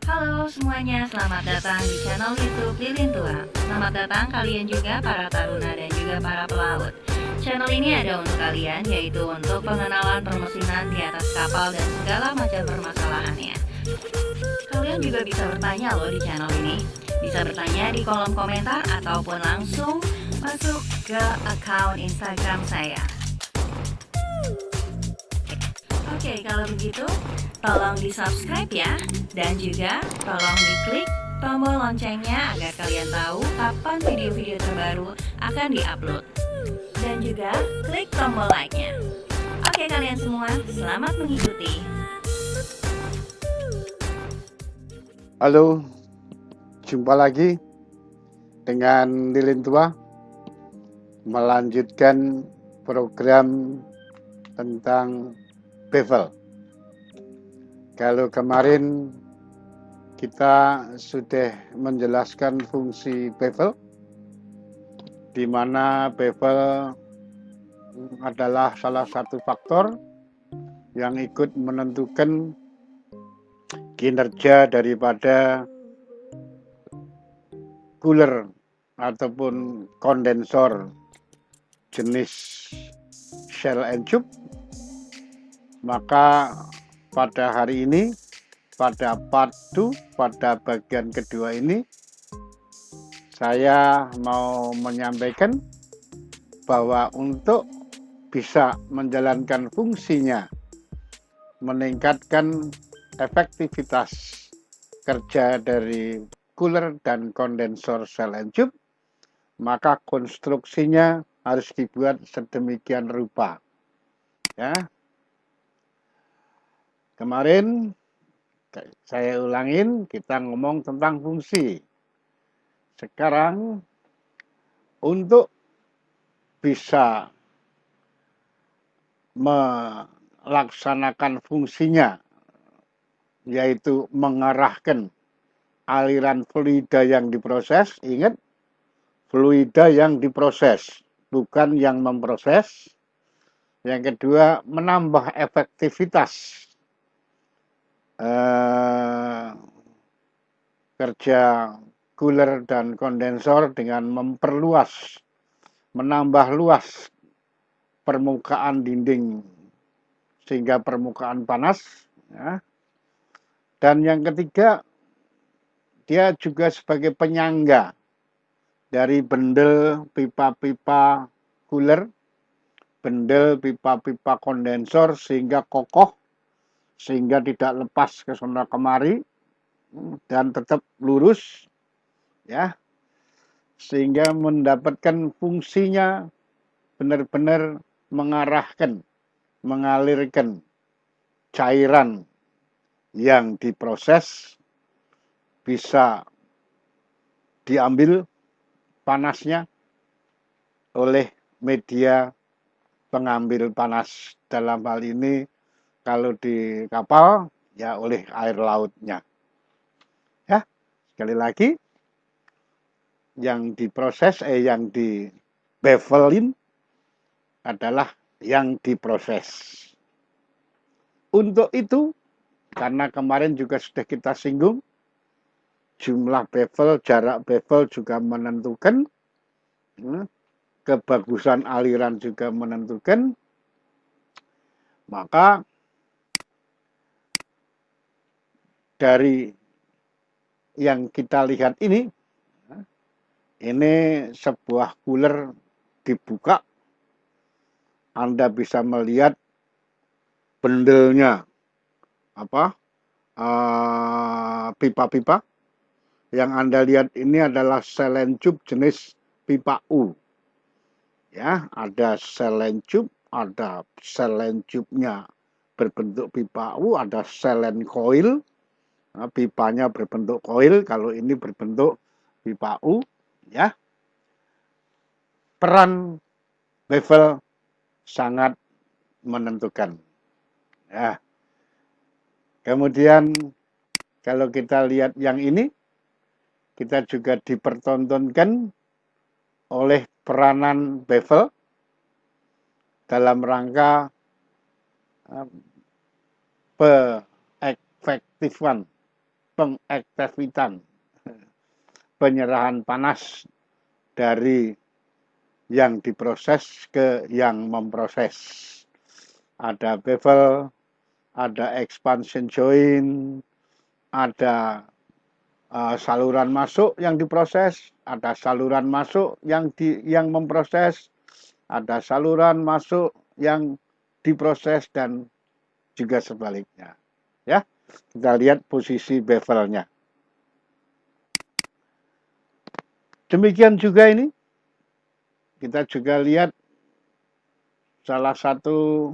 Halo semuanya, selamat datang di channel YouTube Lilin Tua. Selamat datang kalian juga para taruna dan juga para pelaut. Channel ini ada untuk kalian, yaitu untuk pengenalan permesinan di atas kapal dan segala macam permasalahannya. Kalian juga bisa bertanya loh di channel ini. Bisa bertanya di kolom komentar ataupun langsung masuk ke akun Instagram saya. Oke, kalau begitu tolong di subscribe ya. Dan juga tolong diklik tombol loncengnya agar kalian tahu kapan video-video terbaru akan diupload. Dan juga klik tombol like-nya. Oke kalian semua, selamat mengikuti. Halo, jumpa lagi dengan Lilin Tua melanjutkan program tentang bevel. Kalau kemarin kita sudah menjelaskan fungsi bevel, di mana bevel adalah salah satu faktor yang ikut menentukan kinerja daripada cooler ataupun kondensor jenis shell and tube. Maka pada hari ini, pada part 2, pada bagian kedua ini, saya mau menyampaikan bahwa untuk bisa menjalankan fungsinya, meningkatkan efektivitas kerja dari cooler dan kondensor shell and tube, maka konstruksinya harus dibuat sedemikian rupa. Ya. Kemarin saya ulangin, kita ngomong tentang fungsi. Sekarang untuk bisa melaksanakan fungsinya, yaitu mengarahkan aliran fluida yang diproses. Ingat, fluida yang diproses, bukan yang memproses. Yang kedua, menambah efektivitas kerja cooler dan kondensor dengan memperluas, menambah luas permukaan dinding sehingga permukaan panas. Ya. Dan yang ketiga, dia juga sebagai penyangga dari bendel pipa-pipa cooler, bendel pipa-pipa kondensor sehingga kokoh, sehingga tidak lepas ke sana kemari dan tetap lurus, ya, sehingga mendapatkan fungsinya benar-benar mengarahkan, mengalirkan cairan yang diproses bisa diambil panasnya oleh media pengambil panas, dalam hal ini kalau di kapal ya oleh air lautnya. Ya, sekali lagi, yang diproses yang dibevelin adalah yang diproses. Untuk itu, karena kemarin juga sudah kita singgung, jumlah bevel, jarak bevel juga menentukan, kebagusan aliran juga menentukan, maka dari yang kita lihat ini sebuah cooler dibuka, Anda bisa melihat bendelnya, pipa-pipa. Yang Anda lihat ini adalah shell and tube jenis pipa U. Ya, ada shell and tube, ada shell and tube-nya berbentuk pipa U, ada shell and coil. Nah, pipanya berbentuk coil, kalau ini berbentuk pipa U, ya. Peran bevel sangat menentukan. Ya. Kemudian kalau kita lihat yang ini, kita juga dipertontonkan oleh peranan bevel dalam rangka peefektifan pengaktifan, penyerahan panas dari yang diproses ke yang memproses. Ada bevel, ada expansion joint, ada saluran masuk yang diproses, ada saluran masuk yang memproses, ada saluran masuk yang diproses dan juga sebaliknya. Ya, kita lihat posisi bevelnya. Demikian juga ini, kita juga lihat salah satu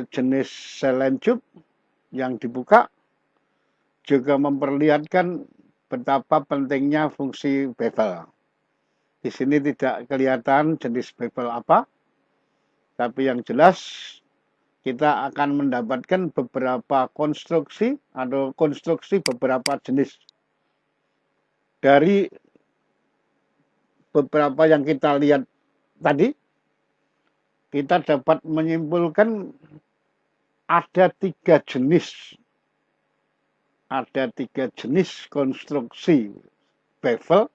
jenis saline tube yang dibuka juga memperlihatkan betapa pentingnya fungsi bevel. Di sini tidak kelihatan jenis bevel apa, tapi yang jelas kita akan mendapatkan beberapa konstruksi atau konstruksi beberapa jenis. Dari beberapa yang kita lihat tadi, kita dapat menyimpulkan ada tiga jenis konstruksi bevel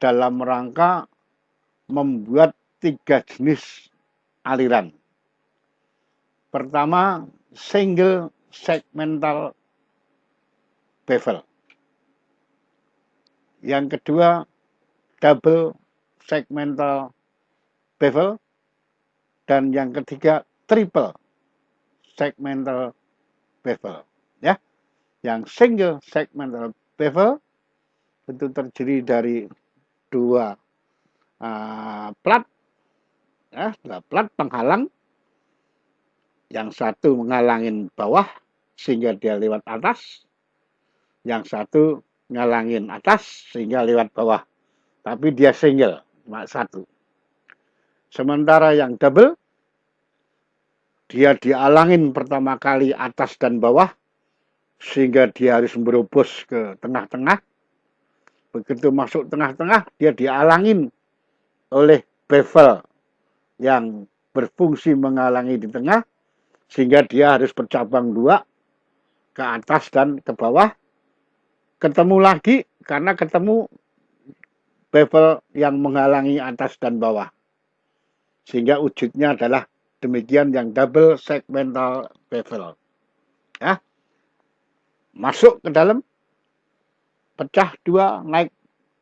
dalam rangka membuat tiga jenis aliran. Pertama, single segmental bevel. Yang kedua, double segmental bevel. Dan yang ketiga, triple segmental bevel. Ya, yang single segmental bevel itu terdiri dari dua plat, ya, plat penghalang. Yang satu menghalangin bawah sehingga dia lewat atas, yang satu ngalangin atas sehingga lewat bawah. Tapi dia single, cuma satu. Sementara yang double, dia dialangin pertama kali atas dan bawah, sehingga dia harus berobos ke tengah-tengah. Begitu masuk tengah-tengah, dia dialangin oleh bevel yang berfungsi menghalangi di tengah, sehingga dia harus bercabang dua, ke atas dan ke bawah. Ketemu lagi, karena ketemu bevel yang menghalangi atas dan bawah. Sehingga wujudnya adalah demikian yang double segmental bevel. Ya. Masuk ke dalam, pecah dua, naik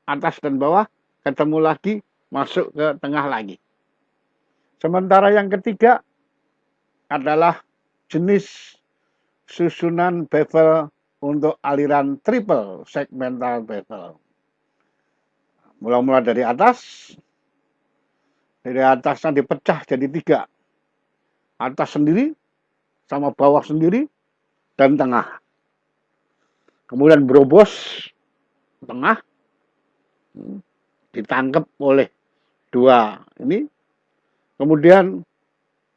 atas dan bawah, ketemu lagi, masuk ke tengah lagi. Sementara yang ketiga adalah jenis susunan bevel untuk aliran triple segmental bevel. Mula-mula dari atasnya dipecah jadi tiga. Atas sendiri, sama bawah sendiri, dan tengah. Kemudian berobos tengah, ditangkap oleh dua ini. Kemudian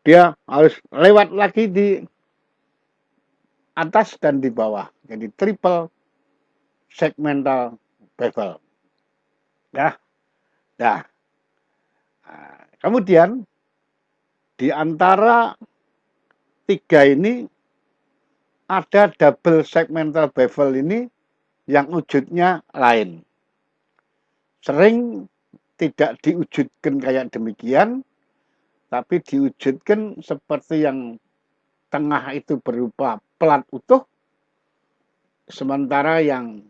dia harus lewat lagi di atas dan di bawah. Jadi triple segmental bevel. Ya. Nah, kemudian di antara tiga ini ada double segmental bevel ini yang wujudnya lain. Sering tidak diwujudkan kayak demikian, tapi diwujudkan seperti yang tengah itu berupa plat utuh, sementara yang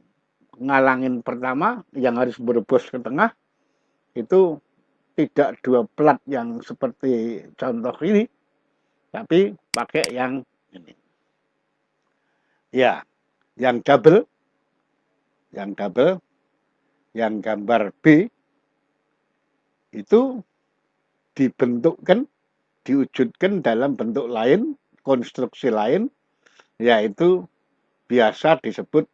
ngalangin pertama yang harus berembus ke tengah itu tidak dua plat yang seperti contoh ini, tapi pakai yang ini. Ya, yang double, yang gambar B itu dibentukkan, diwujudkan dalam bentuk lain, konstruksi lain, yaitu biasa disebut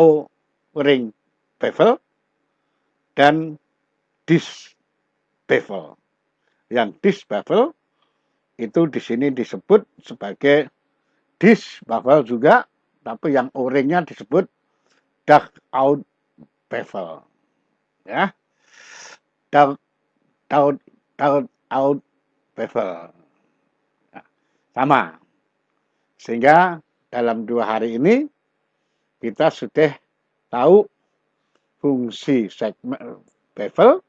O-ring bevel dan disc bevel. Yang disc bevel itu di sini disebut sebagai disc bevel juga, tapi yang O-ringnya disebut duck out bevel. Ya, duck out bevel. Nah, sama. Sehingga dalam 2 hari ini kita sudah tahu fungsi segmen bevel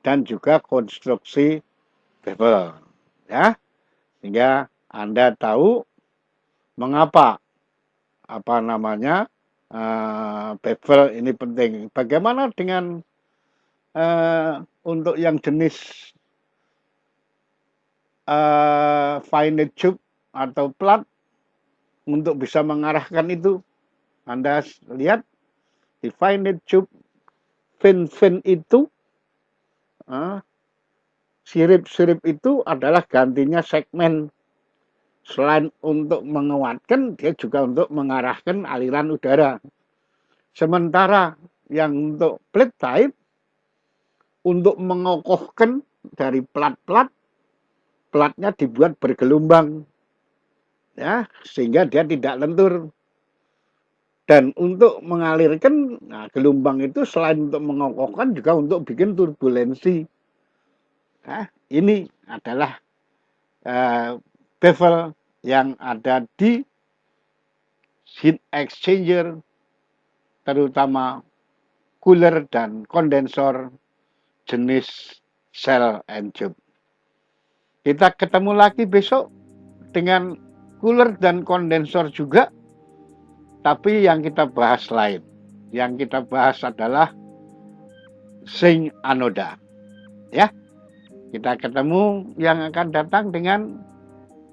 dan juga konstruksi bevel, ya, sehingga Anda tahu mengapa bevel ini penting. Bagaimana dengan untuk yang jenis finite tube atau plat untuk bisa mengarahkan itu? Anda lihat di finite tube fin itu sirip-sirip itu adalah gantinya segmen. Selain untuk menguatkan, dia juga untuk mengarahkan aliran udara. Sementara yang untuk plate type, untuk mengokohkan dari plat-plat, platnya dibuat bergelombang, ya, sehingga dia tidak lentur. Dan untuk mengalirkan, gelombang itu selain untuk mengokohkan juga untuk bikin turbulensi. Nah, ini adalah bevel yang ada di heat exchanger, terutama cooler dan kondensor jenis cell and tube. Kita ketemu lagi besok dengan cooler dan kondensor juga, tapi yang kita bahas lain. Yang kita bahas adalah zinc anoda. Ya, kita ketemu yang akan datang dengan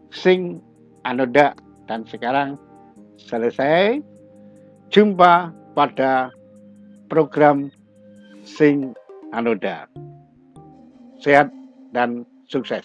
zinc anoda. Dan sekarang selesai. Jumpa pada program zinc anoda. Sehat dan sukses.